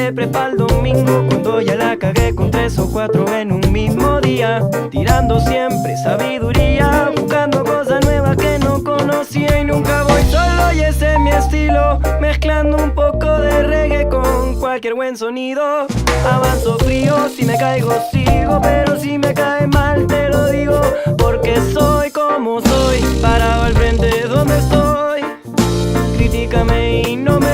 de prepa el domingo, cuando ya la cagué con 3 o 4 en un mismo día, tirando siempre sabiduría, buscando cosas nuevas que no conocía y nunca voy solo y ese es mi estilo, mezclando un poco de reggae con cualquier buen sonido. Avanzo frío, si me caigo sigo, pero si me cae mal te lo digo, porque soy como soy, parado al frente donde estoy. Critícame y no me